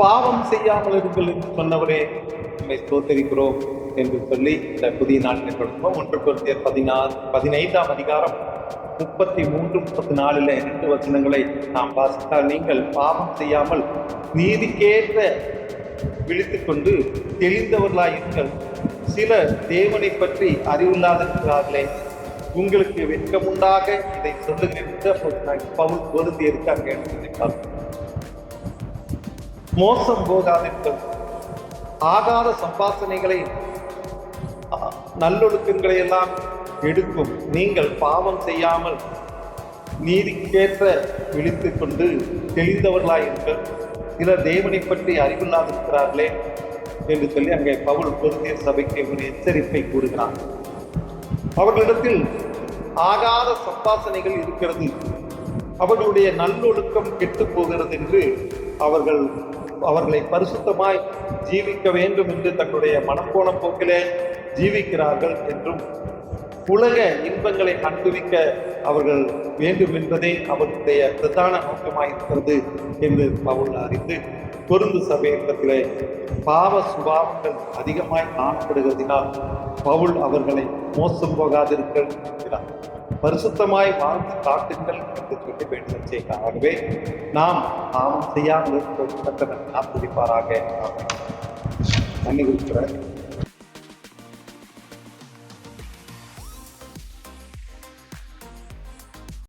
பாவம் செய்யாமல் இருங்கள் என்று சொன்னவரே நம்மை ஸ்தோத்தரிக்கிறோம் என்று சொல்லி இந்த புதிய நாட்டினை தொடங்குவோம். 1 Corinthians 15ஆம் அதிகாரம் 33, 34 2 வசனங்களை நாம் வாசித்தால், நீங்கள் பாவம் செய்யாமல் நீதிக்கேற்ற விழித்துக் கொண்டு தெளிந்தவர்களாயிருங்கள். சிலர் தேவனை பற்றி அறிவில்லாதிருக்கிறார்களே, உங்களுக்கு வெட்கமுண்டாக இதை சொல்லுகிறேன் என்று பவுல் கொரிந்தியருக்கு அங்கே எழுதியிருக்கிறார். மோசம் போகாதிருங்கள். ஆகாத சம்பாசனைகளை நல்லொழுக்கங்களை எல்லாம் எடுக்கும். நீங்கள் பாவம் செய்யாமல் நீதிக்கேற்ற விழித்துக் கொண்டு தெளிந்தவர்களாயிருங்கள். சிலர் தேவனை பற்றி அறிவில்லாதிருக்கிறார்களே என்று சொல்லி அங்கே பவுல் கொரிந்தியர் சபைக்கு ஒரு எச்சரிப்பை கூறுகிறார். அவர்களிடத்தில் ஆகாத சம்பாசனைகள் இருக்கிறது, அவர்களுடைய நல்லொழுக்கம் கெட்டு போகிறது என்று அவர்களை பரிசுத்தமாய் ஜீவிக்க வேண்டும் என்று தன்னுடைய மனப்போன போக்கிலே ஜீவிக்கிறார்கள் என்றும், உலக இன்பங்களை அனுபவிக்க அவர்கள் வேண்டும் என்பதே அவர்களுடைய பிரதான நோக்கமாயிருக்கிறது என்று பவுல் அறிந்து, கொரிந்து சபையிடத்திலே பாவ சுபாவங்கள் அதிகமாய் காணப்படுகிறதினால் பவுல் அவர்களை மோசம் போகாதிருங்கள் என்கிறார். பரிசுத்தமாய் வாழ்ந்து காட்டுங்கள் என்று சொல்லி வேண்டும் செய்கிறார். ஆகவே நாம் பாவம் செய்யாமல் இருப்பது கர்த்தர் ஆசீர்வதிப்பாராக. நன்றி குறிப்பிட